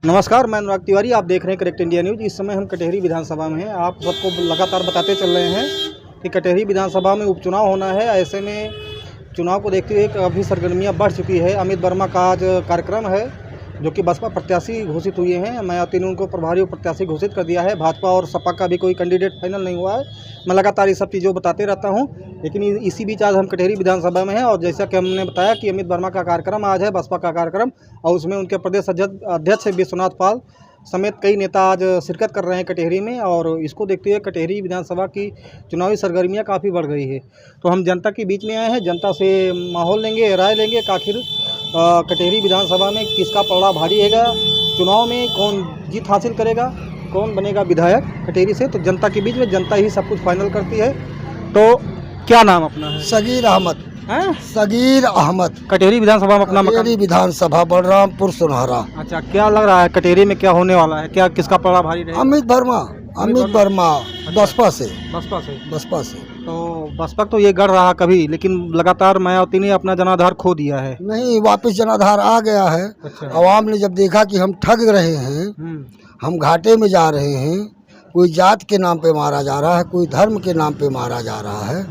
नमस्कार, मैं अनुराग तिवारी। आप देख रहे हैं करेक्ट इंडिया न्यूज़। इस समय हम कटेहरी विधानसभा में हैं। आप सबको लगातार बताते चल रहे हैं कि कटेहरी विधानसभा में उपचुनाव होना है। ऐसे में चुनाव को देखते हुए काफ़ी सरगर्मियां बढ़ चुकी है। अमित वर्मा का आज कार्यक्रम है, जो कि बसपा प्रत्याशी घोषित हुए हैं। मायावती ने उनको प्रभारी प्रत्याशी घोषित कर दिया है। भाजपा और सपा का भी कोई कैंडिडेट फाइनल नहीं हुआ है। मैं लगातार ये सब चीज़ों बताते रहता हूँ, लेकिन इसी बीच आज हम कटेहरी विधानसभा में हैं। और जैसा कि हमने बताया कि अमित वर्मा का कार्यक्रम आज है, बसपा का कार्यक्रम, और उसमें उनके प्रदेश अध्यक्ष विश्वनाथ पाल समेत कई नेता आज शिरकत कर रहे हैं कटेहरी में। और इसको देखते हुए कटेहरी विधानसभा की चुनावी सरगर्मियां काफ़ी बढ़ गई है। तो हम जनता के बीच में आए हैं, जनता से माहौल लेंगे, राय लेंगे कि आखिर कटेहरी विधानसभा में किसका पलड़ा भारी रहेगा, चुनाव में कौन जीत हासिल करेगा, कौन बनेगा विधायक कटेहरी से। तो जनता के बीच में जनता ही सब कुछ फाइनल करती है। तो क्या नाम अपना है? सगीर अहमद। हैं? सगीर अहमद। कटेहरी विधानसभा में अपना कटेहरी विधानसभा बलरामपुर सुनहरा। अच्छा, क्या लग रहा है कटेहरी में क्या होने वाला है? क्या किसका पलड़ा भारी रहेगा? अमित वर्मा बसपा से। बसपा से तो बसपा तो ये गढ़ रहा कभी, लेकिन लगातार मायावती ने अपना जनाधार खो दिया है। नहीं, वापस जनाधार आ गया है। अच्छा। अवाम ने जब देखा कि हम ठग रहे हैं, हम घाटे में जा रहे हैं, कोई जात के नाम पे मारा जा रहा है, कोई धर्म के नाम पे मारा जा रहा है,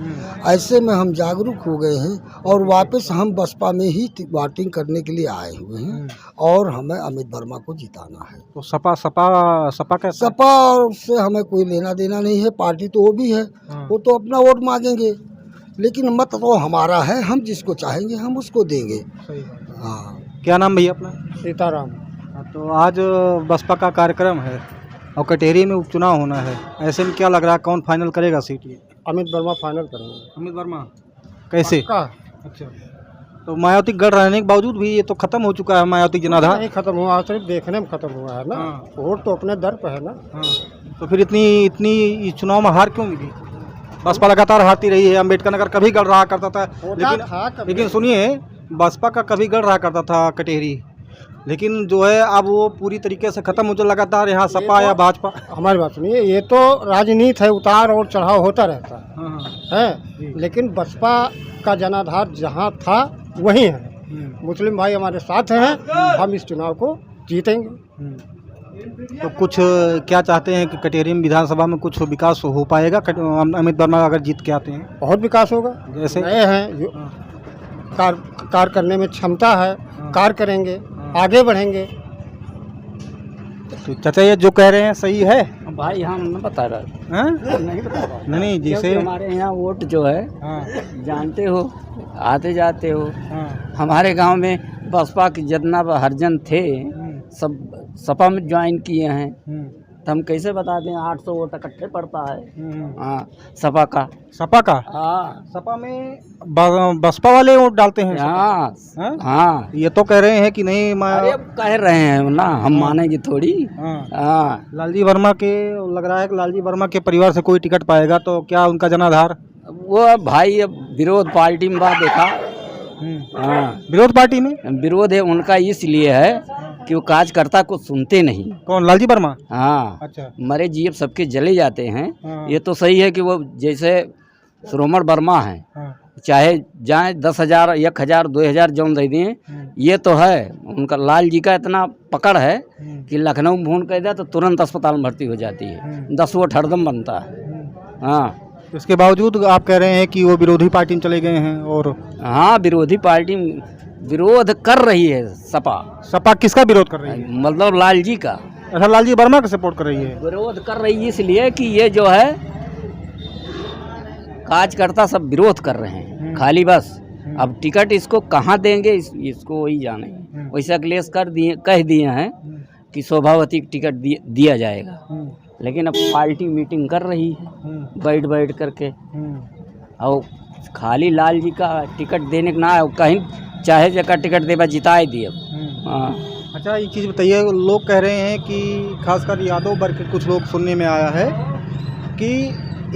ऐसे में हम जागरूक हो गए हैं और वापस हम बसपा में ही वोटिंग करने के लिए आए हुए हैं। और हमें अमित वर्मा को जिताना है। तो सपा से हमें कोई लेना देना नहीं है। पार्टी तो वो भी है, वो तो अपना वोट मांगेंगे, लेकिन मत तो हमारा है। हम जिसको चाहेंगे हम उसको देंगे। हाँ। क्या नाम भैया अपना? सीताराम। तो आज बसपा का कार्यक्रम है और कटेहरी में उपचुनाव होना है। ऐसे में क्या लग रहा है, कौन फाइनल करेगा सीट? ये अमित वर्मा फाइनल करेंगे। अमित वर्मा कैसे? अच्छा, तो मायावती गढ़ रहने के बावजूद भी ये तो खत्म हो चुका है। मायावती जनाधार नहीं खत्म हुआ, सिर्फ देखने में खत्म हुआ है ना। वोट तो अपने दर पे है ना। तो फिर इतनी इस चुनाव में हार क्यों मिली? बसपा लगातार हारती रही है। अम्बेडकर नगर कभी गढ़ रहा करता था, लेकिन सुनिए, बसपा का कभी गढ़ रहा करता था कटेहरी, लेकिन जो है अब वो पूरी तरीके से खत्म हो जाए। लगातार यहाँ सपा या भाजपा। हमारी बात सुनिए, ये तो राजनीति है, उतार और चढ़ाव होता रहता है। लेकिन बसपा का जनाधार जहाँ था वही है। मुस्लिम भाई हमारे साथ हैं, हम इस चुनाव को जीतेंगे। तो कुछ क्या चाहते हैं कि कटेहरी विधानसभा में कुछ विकास हो पाएगा? अमित वर्मा अगर जीत के आते हैं बहुत विकास होगा। जैसे नए हैं, कार्य करने में क्षमता है, कार्य करेंगे, आगे बढ़ेंगे। तो चाचा ये जो कह रहे हैं सही है? भाई हम नहीं बता रहे नहीं बता रहा। नहीं, जैसे हमारे यहाँ वोट जो है, जानते हो, आते जाते हो। हमारे गांव में बसपा के जितना हरिजन थे सब सपा में ज्वाइन किए हैं। तो हम कैसे बता दें? 800 वोट इकट्ठे पड़ता है। हाँ, सपा का। हाँ, सपा में बसपा वाले वोट डालते हैं। हाँ। ये तो कह रहे हैं कि नहीं। अरे अब कह रहे हैं ना, हम मानेंगे थोड़ी। हाँ। लालजी वर्मा के लग रहा है कि लालजी वर्मा के परिवार से कोई टिकट पाएगा, तो क्या उनका जनाधार? वो भाई अब विरोध पार्टी में बात देखा। हाँ, विरोध पार्टी में विरोध है उनका, इसलिए है कि वो कार्यकर्ता को सुनते नहीं। कौन? लालजी वर्मा? हाँ। अच्छा। मरे जीव सबके जले जाते हैं। ये तो सही है कि वो जैसे श्रोमण वर्मा है, चाहे जाए 10,000, 1,000, 2,000 जौन दे दें, ये तो है उनका। लाल जी का इतना पकड़ है कि लखनऊ में फोन कर दिया तो तुरंत अस्पताल में भर्ती हो जाती है। 10 वोट हरदम बनता है। हाँ। इसके बावजूद आप कह रहे हैं कि वो विरोधी पार्टी में चले गए हैं। और हाँ, विरोधी पार्टी विरोध कर रही है सपा किसका विरोध कर रही है? मतलब लालजी का। अच्छा, लालजी वर्मा का सपोर्ट कर रही है। विरोध कर रही है इसलिए कि ये जो है कार्यकर्ता सब विरोध कर रहे हैं खाली बस। अब टिकट इसको कहाँ देंगे इसको वही जाने। वैसे अखिलेश कह दिए हैं कि शोभावती टिकट दिया जाएगा, लेकिन अब पार्टी मीटिंग कर रही है बैठ करके। और खाली लाल जी का टिकट देने का ना, कहीं चाहे जगह टिकट देवा जिताए दिए। हाँ। अच्छा, ये चीज़ बताइए, लोग कह रहे हैं कि खासकर यादव वर्ग के कुछ लोग सुनने में आया है कि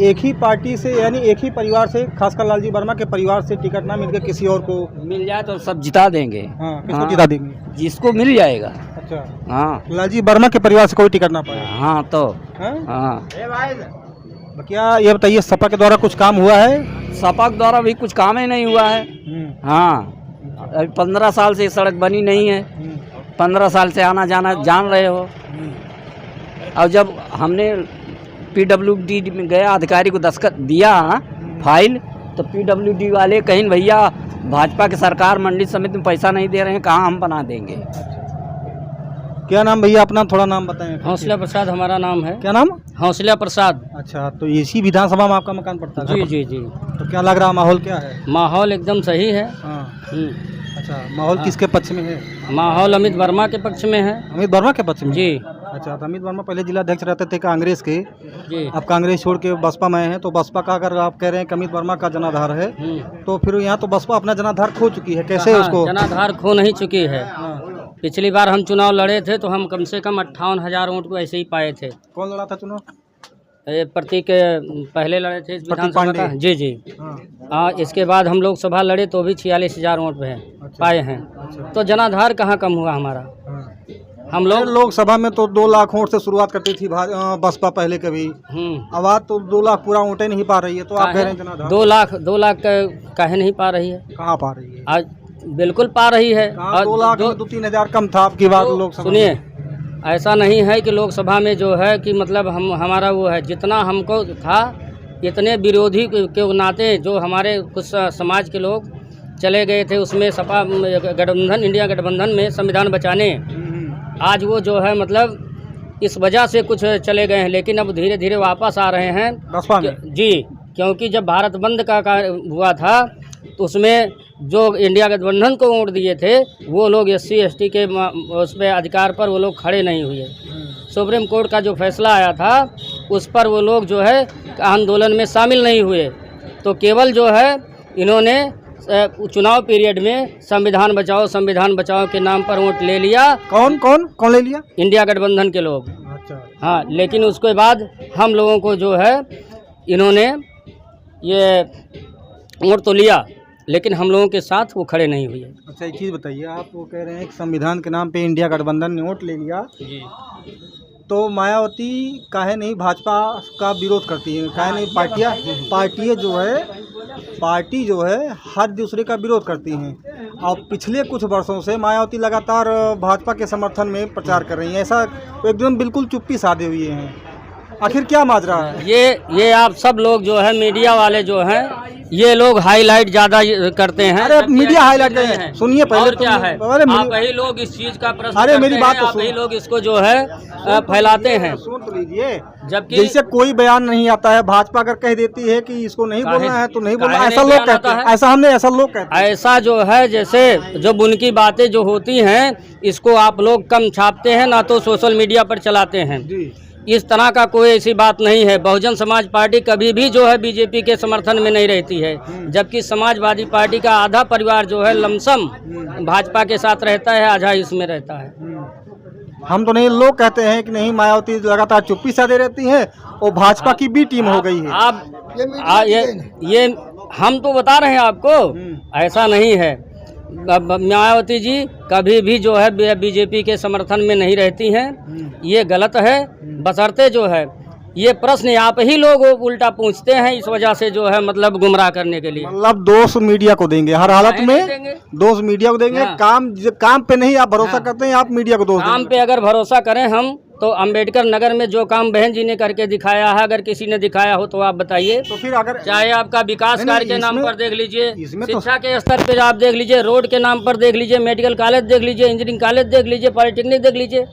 एक ही पार्टी से, यानी एक ही परिवार से, खासकर लालजी वर्मा के परिवार से टिकट ना मिलकर किसी और को मिल जाए तो सब जिता देंगे। किसको जिता देंगे? जिसको मिल जाएगा। अच्छा। हाँ, लालजी वर्मा के परिवार से कोई टिकट ना पाए। हाँ तो हाँ। क्या ये बताइए, सपा के द्वारा कुछ काम हुआ है? सपा के द्वारा भी कुछ काम ही नहीं हुआ है। हाँ, अभी 15 साल से सड़क बनी नहीं है। 15 साल से आना जाना जान रहे हो। और जब हमने PWD में गया, अधिकारी को दस्तखत दिया फाइल, तो PWD वाले कहीं भैया भाजपा की सरकार मंडी समिति में पैसा नहीं दे रहे हैं, कहाँ हम बना देंगे। क्या नाम भैया अपना, थोड़ा नाम बताएं। हौसला प्रसाद हमारा नाम है। क्या नाम? हौसला प्रसाद। अच्छा, तो इसी विधानसभा में आपका मकान पड़ता है? जी जी जी। तो क्या लग रहा, माहौल क्या है? माहौल एकदम सही है। हाँ। अच्छा, माहौल किसके पक्ष में है? माहौल अमित वर्मा के पक्ष में है। अमित वर्मा के पक्ष में? जी। अच्छा, तो अमित वर्मा पहले जिलाध्यक्ष रहते थे कांग्रेस के, जी। अब कांग्रेस छोड़ के बसपा में हैं, तो बसपा का अगर आप कह रहे हैं कि अमित वर्मा का जनाधार है, तो फिर यहाँ तो बसपा अपना जनाधार खो चुकी है, कैसे उसको? जनाधार खो नहीं चुकी है। पिछली बार हम चुनाव लड़े थे तो हम कम से कम 58,000 वोट को ऐसे ही पाए थे। कौन लड़ा था चुनाव? ये प्रतीक पहले लड़े थे इस विधानसभा का। जी जी। हाँ। इसके बाद हम लोग सभा लड़े तो भी 46,000 वोट पे पाए हैं। तो जनाधार कहाँ कम हुआ हमारा। हम लोग लोकसभा में तो 2 लाख वोट से शुरुआत करती थी बसपा पहले कभी, अब आज तो 2 लाख पूरा वोट ही नहीं पा रही है, तो आप कह रहे हैं जनाधार 2 लाख काहे नहीं पा रही है? कहाँ पा रही है? आज बिल्कुल पा रही है। 2 लाख 2-3 हजार कम था आपकी बात लोकसभा। सुनिए, ऐसा नहीं है कि लोकसभा में जो है कि मतलब हमारा वो है, जितना हमको था इतने विरोधी के नाते जो हमारे कुछ समाज के लोग चले गए थे उसमें सपा गठबंधन, इंडिया गठबंधन में संविधान बचाने, आज वो जो है मतलब इस वजह से कुछ चले गए हैं, लेकिन अब धीरे धीरे वापस आ रहे हैं बसपा में। जी, क्योंकि जब भारत बंद का हुआ था तो उसमें जो इंडिया गठबंधन को वोट दिए थे वो लोग SC ST के उस पर अधिकार पर वो लोग खड़े नहीं हुए। सुप्रीम कोर्ट का जो फैसला आया था उस पर वो लोग जो है आंदोलन में शामिल नहीं हुए, तो केवल जो है इन्होंने चुनाव पीरियड में संविधान बचाओ के नाम पर वोट ले लिया। कौन ले लिया? इंडिया गठबंधन के लोग। अच्छा। हाँ, लेकिन उसके बाद हम लोगों को जो है इन्होंने ये वोट तो लिया, लेकिन हम लोगों के साथ वो खड़े नहीं हुए। अच्छा, एक चीज़ बताइए, आप वो कह रहे हैं कि संविधान के नाम पे इंडिया गठबंधन ने वोट ले लिया जी, तो मायावती काहे नहीं भाजपा का विरोध करती है? काहे नहीं पार्टी जो है हर दूसरे का विरोध करती हैं, और पिछले कुछ वर्षों से मायावती लगातार भाजपा के समर्थन में प्रचार कर रही हैं, ऐसा एकदम बिल्कुल चुप्पी साधे हुए हैं, आखिर क्या माजरा है? ये आप सब लोग जो है मीडिया वाले जो हैं ये लोग हाईलाइट ज्यादा करते हैं। अरे मीडिया हाईलाइट करते हैं, सुनिए पहले और क्या है, आप ही लोग इस चीज का प्रश्न अरे मेरी बात तो आप ही लोग इसको जो है फैलाते हैं। सुन तो लीजिए, जबकि जैसे कोई बयान नहीं आता है, भाजपा अगर कह देती है कि इसको नहीं बोलना है तो नहीं बोलना, ऐसा लोग कहते हैं, ऐसा लोग कहते हैं। ऐसा जो है जैसे जब उनकी बातें जो होती हैं इसको आप लोग कम छापते हैं, ना तो सोशल मीडिया पर चलाते हैं। इस तरह का कोई ऐसी बात नहीं है। बहुजन समाज पार्टी कभी भी जो है बीजेपी के समर्थन में नहीं रहती है, जबकि समाजवादी पार्टी का आधा परिवार जो है लमसम भाजपा के साथ रहता है, आधा इसमें रहता है। हम तो नहीं, लोग कहते हैं कि नहीं मायावती लगातार चुप्पी साधे रहती है और भाजपा की बी टीम हो गई है। आप ये हम तो बता रहे हैं आपको, ऐसा नहीं है। मायावती जी कभी भी जो है बीजेपी के समर्थन में नहीं रहती हैं, ये गलत है। बशर्ते जो है ये प्रश्न आप ही लोग उल्टा पूछते हैं, इस वजह से जो है मतलब गुमराह करने के लिए। मतलब दोष मीडिया को देंगे हर हालत में, दोष मीडिया को देंगे। हाँ। काम पे नहीं आप भरोसा करते हैं, आप मीडिया को दोष काम पे अगर भरोसा करें हम तो अम्बेडकर नगर में जो काम बहन जी ने करके दिखाया है, अगर किसी ने दिखाया हो तो आप बताइए। तो फिर अगर चाहे आपका विकास कार्य के नाम पर देख लीजिए, इसमें तो शिक्षा के स्तर पे आप देख लीजिए, रोड के नाम पर देख लीजिए, मेडिकल कॉलेज देख लीजिए, इंजीनियरिंग कॉलेज देख लीजिए, पॉलिटेक्निक देख लीजिए,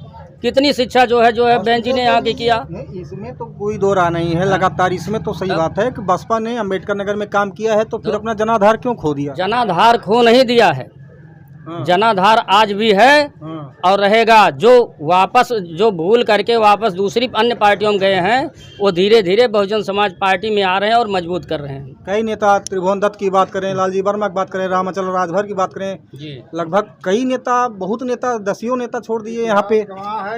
कितनी शिक्षा जो है बहन जी ने यहाँ की किया। इसमें तो कोई दो राह नहीं है, लगातार इसमें तो सही बात है कि बसपा ने अम्बेडकर नगर में काम किया है, तो फिर अपना जनाधार क्यों खो दिया? जनाधार खो नहीं दिया है, जनाधार आज भी है और रहेगा। जो वापस जो भूल करके वापस दूसरी अन्य पार्टियों में गए हैं वो धीरे धीरे बहुजन समाज पार्टी में आ रहे हैं और मजबूत कर रहे हैं। कई नेता, त्रिभुवन दत्त की बात करें, लालजी वर्मा की बात करें, रामाचल राजभर की बात करें जी, लगभग कई नेता, बहुत नेता, दसियों नेता छोड़ दिए यहाँ पे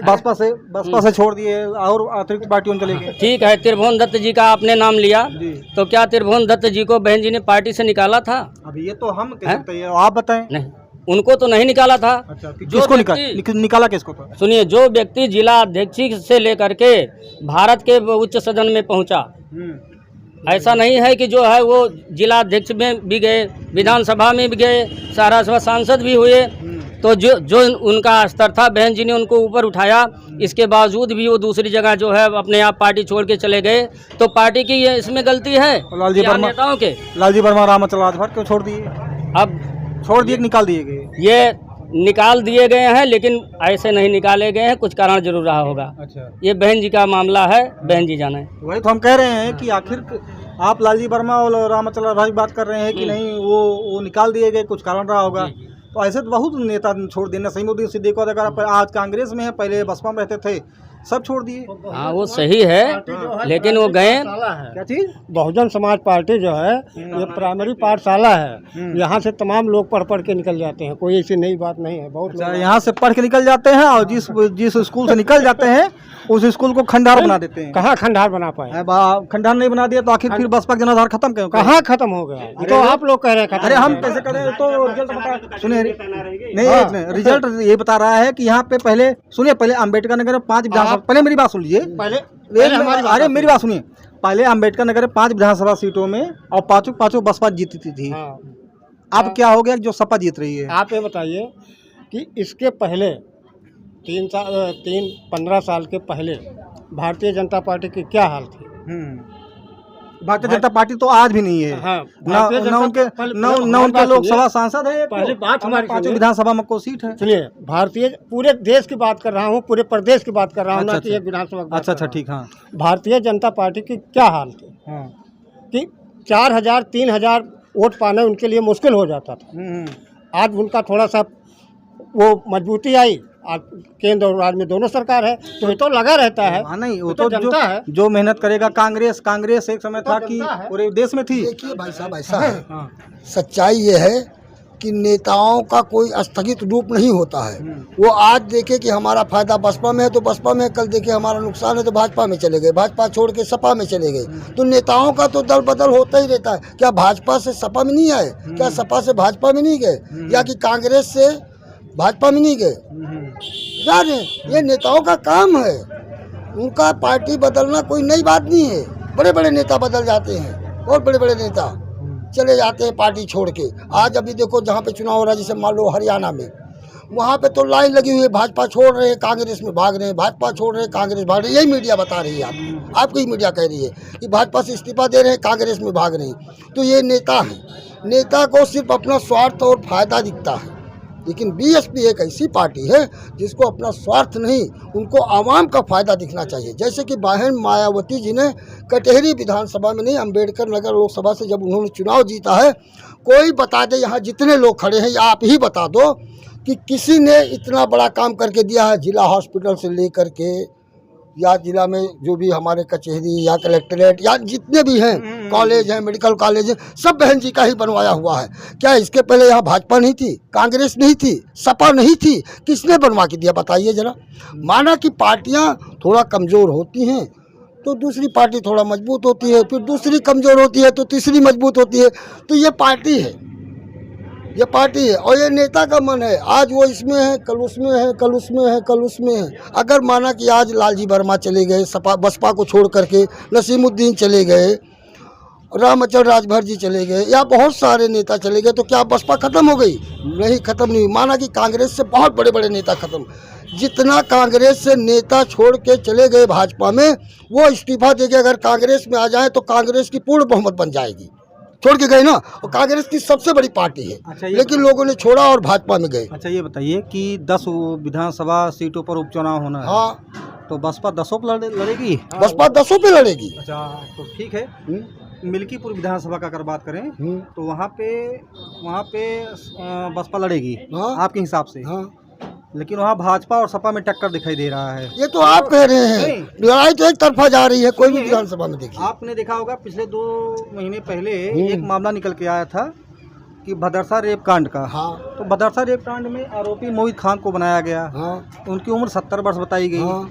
बसपा से छोड़ दिए और अतिरिक्त पार्टियों में चले गए। ठीक है, त्रिभुवन दत्त जी का आपने नाम लिया, तो क्या त्रिभुवन दत्त जी को बहन जी ने पार्टी से निकाला था? अभी ये तो हम कह सकते हैं, आप बताएं। नहीं, उनको तो नहीं निकाला था। अच्छा, किसको निकाला किसको? तो सुनिए, जो व्यक्ति जिला अध्यक्ष से लेकर के भारत के उच्च सदन में पहुंचा, ऐसा नहीं है कि जो है वो जिला अध्यक्ष में भी गए, विधानसभा में भी गए, राज्यसभा सांसद भी हुए, तो जो उनका स्तर था बहन जी ने उनको ऊपर उठाया। इसके बावजूद भी वो दूसरी जगह जो है अपने आप पार्टी छोड़ के चले गए। तो पार्टी की ये इसमें गलती है लालजी या वर्मा नेताओं के? लालजी वर्मा रामचंद्र राजभर क्यों छोड़ दिए? अब छोड़ दिए कि निकाल दिए गए? ये निकाल दिए गए हैं, लेकिन ऐसे नहीं निकाले गए हैं, कुछ कारण जरूर रहा होगा। अच्छा, ये बहन जी का मामला है, बहन जी जाने। वही तो हम कह रहे हैं कि आखिर आप लालजी वर्मा और रामचंद्र भाई बात कर रहे हैं कि नहीं वो निकाल दिए गए, कुछ कारण रहा होगा। तो ऐसे तो बहुत नेता छोड़ दिए। नसीमुद्दीन सिद्दीकी अगर आज कांग्रेस में है, पहले बसपा में रहते थे, सब छोड़ दिए। हाँ वो सही है, लेकिन वो गए। क्या चीज? बहुजन समाज पार्टी जो है ये प्राइमरी पाठशाला है। यहाँ से तमाम लोग पढ़ पढ़ के निकल जाते हैं, कोई ऐसी नई बात नहीं है। बहुत अच्छा, यहाँ से पढ़ के निकल जाते हैं और जिस स्कूल से निकल जाते हैं उस स्कूल को खंडार बना देते हैं। कहाँ खंडार बना पाए? खंडार नहीं बना दिया तो आखिर फिर बसपा का जनाधार खत्म क्यों? कहाँ खत्म हो गया? तो आप लोग कह रहे हैं खत्म। अरे हम कैसे करें? तो रिजल्ट बता सुनिए नहीं, रिजल्ट ये बता रहा है कि यहाँ पे पहले सुनिए, पहले अम्बेडकर नगर में 5 विधानसभा, पहले मेरी बात सुन लीजिए, अरे मेरी बात सुनिए। पहले अम्बेडकर नगर में 5 विधानसभा सीटों में और पांचों बसपा जीतती थी। अब क्या हो गया जो सपा जीत रही है? आप ये बताइए कि इसके पहले 15 साल के पहले भारतीय जनता पार्टी की क्या हाल थी? भारतीय जनता पार्टी तो आज भी नहीं है। हाँ, ना उनके लोकसभा सांसद है। पहले बात हमारी 5 विधानसभा में को सीट है। सुनिए, भारतीय पूरे देश की बात कर रहा हूँ, पूरे प्रदेश की बात कर रहा हूँ, ना कि एक विधानसभा की बात कर अच्छा रहा हूँ। ठीक। हाँ, भारतीय जनता पार्टी की क्या हाल थी कि 4000 3000 वोट पाना उनके लिए मुश्किल हो जाता था। आज उनका थोड़ा सा वो मजबूती आई। आज केंद्र और राज्य में दोनों सरकार है, तो ये तो लगा रहता है। हाँ, नहीं वो तो जनता है जो मेहनत करेगा। कांग्रेस एक समय था कि पूरे देश में थी। देखिए भाई साहब, ऐसा है, सच्चाई ये है कि नेताओं का कोई स्थगित रूप नहीं होता है। वो आज देखे कि हमारा फायदा बसपा में है तो बसपा में, कल देखे हमारा नुकसान है तो भाजपा में चले गए, भाजपा छोड़ के सपा में चले गए। तो नेताओं का तो दल बदल होता ही रहता है। क्या भाजपा से सपा में नहीं आए? क्या सपा से भाजपा में नहीं गए? या कि कांग्रेस से भाजपा में नहीं गए? जा रहे हैं, ये नेताओं का काम है। उनका पार्टी बदलना कोई नई बात नहीं है। बड़े बड़े नेता बदल जाते हैं, बहुत बड़े बड़े नेता चले जाते हैं पार्टी छोड़ के। आज अभी देखो जहाँ पे चुनाव हो रहा है, जैसे मान लो हरियाणा में, वहाँ पे तो लाइन लगी हुई है, भाजपा छोड़ रहे हैं कांग्रेस में भाग रहे हैं, भाजपा छोड़ रहे हैं कांग्रेस भाग रहे हैं। यही मीडिया बता रही है, आपकी मीडिया कह रही है कि भाजपा से इस्तीफा दे रहे हैं, कांग्रेस में भाग रहे हैं। तो ये नेता है, नेता को सिर्फ अपना स्वार्थ और फायदा दिखता है। लेकिन बीएसपी एक ऐसी पार्टी है जिसको अपना स्वार्थ नहीं, उनको आवाम का फायदा दिखना चाहिए। जैसे कि बहन मायावती जी ने कटेहरी विधानसभा में नहीं, अम्बेडकर नगर लोकसभा से जब उन्होंने चुनाव जीता है, कोई बता दे, यहाँ जितने लोग खड़े हैं या आप ही बता दो कि किसी ने इतना बड़ा काम करके दिया है, जिला हॉस्पिटल से लेकर के या जिला में जो भी हमारे कचहरी या कलेक्ट्रेट या जितने भी हैं कॉलेज हैं, मेडिकल कॉलेज हैं, सब बहन जी का ही बनवाया हुआ है। क्या इसके पहले यहाँ भाजपा नहीं थी, कांग्रेस नहीं थी, सपा नहीं थी? किसने बनवा के दिया बताइए जरा। माना कि पार्टियाँ थोड़ा कमज़ोर होती हैं तो दूसरी पार्टी थोड़ा मजबूत होती है, फिर दूसरी कमज़ोर होती है तो तीसरी मजबूत होती है। तो ये पार्टी है, ये पार्टी है और ये नेता का मन है। आज वो इसमें है, कल उसमें है, कल उसमें है, कल उसमें है। अगर माना कि आज लालजी वर्मा चले गए, सपा बसपा को छोड़ करके नसीमुद्दीन चले गए, रामचंद्र राजभर जी चले गए, या बहुत सारे नेता चले गए, तो क्या बसपा खत्म हो गई? नहीं, खत्म नहीं। माना कि कांग्रेस से बहुत बड़े बड़े नेता खत्म, जितना कांग्रेस से नेता छोड़ के चले गए भाजपा में, वो इस्तीफा देके अगर कांग्रेस में आ जाए तो कांग्रेस की पूर्ण बहुमत बन जाएगी। छोड़ के गए ना, और कांग्रेस की सबसे बड़ी पार्टी है। अच्छा, लेकिन लोगों ने छोड़ा और भाजपा में गए। अच्छा, ये बताइए कि 10 विधानसभा सीटों पर उपचुनाव होना है। हाँ, तो बसपा 10 पे लड़ेगी? बसपा 10 पे लड़ेगी। अच्छा, तो ठीक है। मिल्कीपुर विधानसभा का अगर बात करें तो वहाँ पे बसपा लड़ेगी आपके हिसाब से। हाँ, लेकिन वहाँ भाजपा और सपा में टक्कर दिखाई दे रहा है। ये तो आप कह रहे हैं, लड़ाई तो एक तरफा जा रही है। कोई भी विधानसभा में देखिए, आपने देखा होगा पिछले 2 महीने पहले एक मामला निकल के आया था कि भदरसा रेप कांड का। हाँ, तो भदरसा रेप कांड में आरोपी मोहित खान को बनाया गया। हाँ, उनकी उम्र 70 वर्ष बताई गई। हाँ,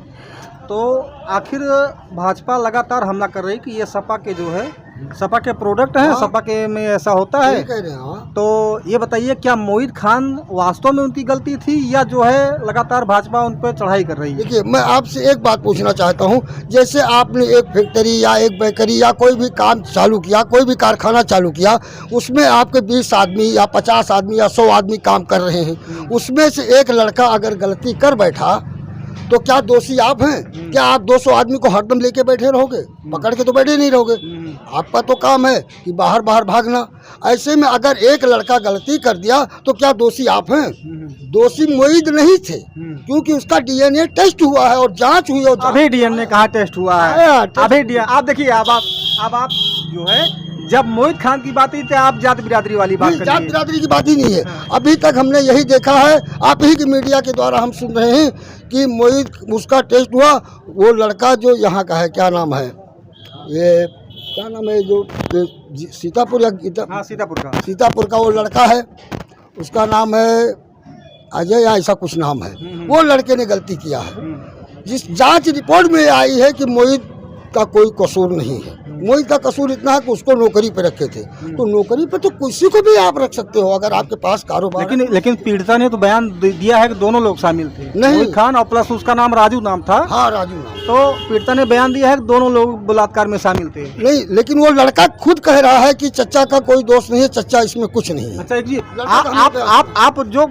तो आखिर भाजपा लगातार हमला कर रही कि ये सपा के जो है सपा के प्रोडक्ट हैं, हाँ। सपा के में ऐसा होता है। सही कह रहे हैं। हाँ। तो ये बताइए, क्या मोहित खान वास्तव में उनकी गलती थी या जो है लगातार भाजपा उन पर चढ़ाई कर रही है? देखिए, मैं आपसे एक बात पूछना चाहता हूँ, जैसे आपने एक फैक्ट्री या एक बेकरी या कोई भी काम चालू किया, कोई भी कारखाना चालू किया, उसमें आपके 20 आदमी या 50 आदमी या 100 आदमी काम कर रहे हैं, उसमें से एक लड़का अगर गलती कर बैठा तो क्या दोषी आप हैं? क्या आप 200 आदमी को हरदम लेके बैठे रहोगे? पकड़ के तो बैठे नहीं रहोगे। आपका तो काम है कि बाहर बाहर भागना। ऐसे में अगर एक लड़का गलती कर दिया तो क्या दोषी आप हैं? दोषी मोहित नहीं थे, क्योंकि उसका डीएनए टेस्ट हुआ है और जांच हुई। और अभी डीएनए कहाँ टेस्ट हुआ है? अभी डीएनए आप देखिए, अब आप जो है, जब मोहित खान की बात ही थी, आप जात बिरादरी वाली बात कर जात बिरादरी की बात ही नहीं है। अभी तक हमने यही देखा है, आप ही की मीडिया के द्वारा हम सुन रहे हैं कि मोहित उसका टेस्ट हुआ। वो लड़का जो यहाँ का है, क्या नाम है, ये क्या नाम है, जो सीतापुर या हाँ, सीतापुर का वो लड़का है, उसका नाम है अजय या ऐसा कुछ नाम है। वो लड़के ने गलती किया है। जिस जांच रिपोर्ट में आई है कि मोहित का कोई कसूर नहीं है। मोहित का कसूर इतना है कि उसको नौकरी पे रखे थे, तो नौकरी पे तो किसी को भी आप रख सकते हो अगर आपके पास कारोबार। लेकिन पीड़िता ने तो बयान दिया है कि दोनों लोग शामिल थे, नहीं, मोहित खान और प्लस उसका नाम राजू नाम था। हाँ, राजू नाम। तो पीड़िता ने बयान दिया है कि दोनों लोग बलात्कार में शामिल थे। नहीं, लेकिन वो लड़का खुद कह रहा है कि चच्चा का कोई दोष नहीं है, चच्चा इसमें कुछ नहीं है। अच्छा जी, आप जो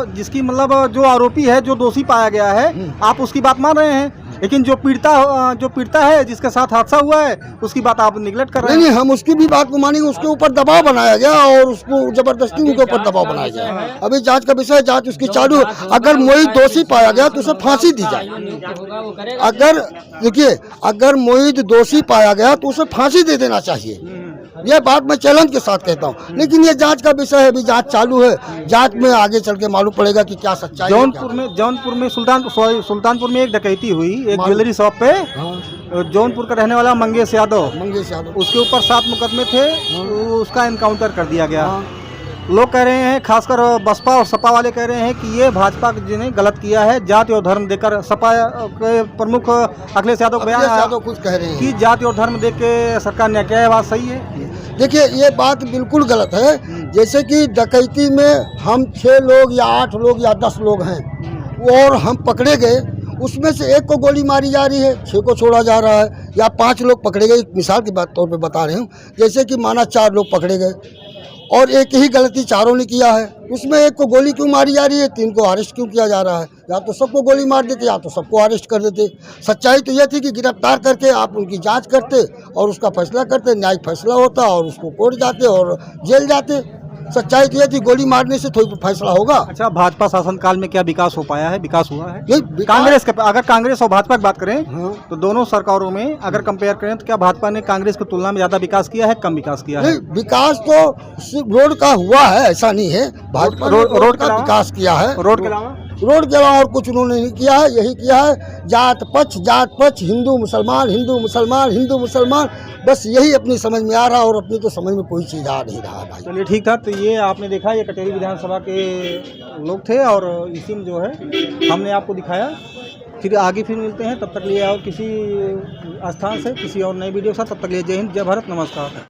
जिसकी मतलब जो आरोपी है, जो दोषी पाया गया है, आप उसकी बात मान रहे हैं, लेकिन जो पीड़िता है, जिसके साथ हादसा हुआ है, उसकी बात आप निगलेक्ट कर रहे हैं। नहीं, हम उसकी भी बात को मानेंगे। उसके ऊपर दबाव बनाया गया और उसको जबरदस्ती उनके ऊपर दबाव बनाया गया। अभी जांच का विषय, जांच उसकी चालू। अगर मोहित दोषी पाया गया तो उसे फांसी दी जाए। अगर देखिए, अगर मोहित दोषी पाया गया तो उसे फांसी दे देना चाहिए। यह बात मैं चैलेंज के साथ कहता हूँ। लेकिन ये जांच का विषय है, अभी जांच चालू है। जांच में आगे चल के मालूम पड़ेगा कि क्या सच्चाई है। जौनपुर में सुल्तानपुर में एक डकैती हुई, एक ज्वेलरी शॉप पे। जौनपुर का रहने वाला मंगेश यादव, उसके ऊपर 7 मुकदमे थे, तो उसका एनकाउंटर कर दिया गया। लोग कह रहे हैं, खासकर बसपा और सपा वाले कह रहे हैं कि ये भाजपा ने गलत किया है, जाति और धर्म देकर। सपा के प्रमुख अखिलेश यादव कुछ कह रहे हैं कि जाति और धर्म देख के सरकार ने क्या है, बात सही है? देखिए, ये बात बिल्कुल गलत है। जैसे कि डकैती में हम 6 लोग या 8 लोग या 10 लोग हैं और हम पकड़े गए, उसमें से एक को गोली मारी जा रही है, 6 को छोड़ा जा रहा है, या 5 लोग पकड़े गए। मिसाल के तौर पे बता रहे हूँ, जैसे कि माना 4 लोग पकड़े गए और एक ही गलती चारों ने किया है, उसमें एक को गोली क्यों मारी जा रही है, 3 को अरेस्ट क्यों किया जा रहा है? या तो सबको गोली मार देते या तो सबको अरेस्ट कर देते। सच्चाई तो यह थी कि गिरफ्तार करके आप उनकी जांच करते और उसका फैसला करते, न्यायिक फैसला होता और उसको कोर्ट जाते और जेल जाते। सच्चाई तो यह थी, गोली मारने से थोड़ी फैसला होगा। अच्छा, भाजपा शासनकाल में क्या विकास हो पाया है? विकास हुआ है? कांग्रेस अगर कांग्रेस और भाजपा की बात करें, हाँ। तो दोनों सरकारों में अगर कंपेयर करें तो क्या भाजपा ने कांग्रेस की तुलना में ज्यादा विकास किया है, कम विकास किया है? नहीं, विकास तो सिर्फ रोड का हुआ है, ऐसा नहीं है। भाजपा ने रोड का विकास किया है। रोड के अलावा और कुछ उन्होंने नहीं किया है। यही किया है जात पक्ष, हिंदू मुसलमान, बस यही अपनी समझ में आ रहा और अपनी तो समझ में कोई चीज़ आ नहीं रहा भाई। चलिए, ठीक था। तो ये आपने देखा, ये कटेरी विधानसभा के लोग थे और इसी में जो है हमने आपको दिखाया। फिर आगे मिलते हैं, तब तक लिए और किसी स्थान से किसी और नई वीडियो के साथ। तब तक लिए जय हिंद, जय भारत, नमस्कार।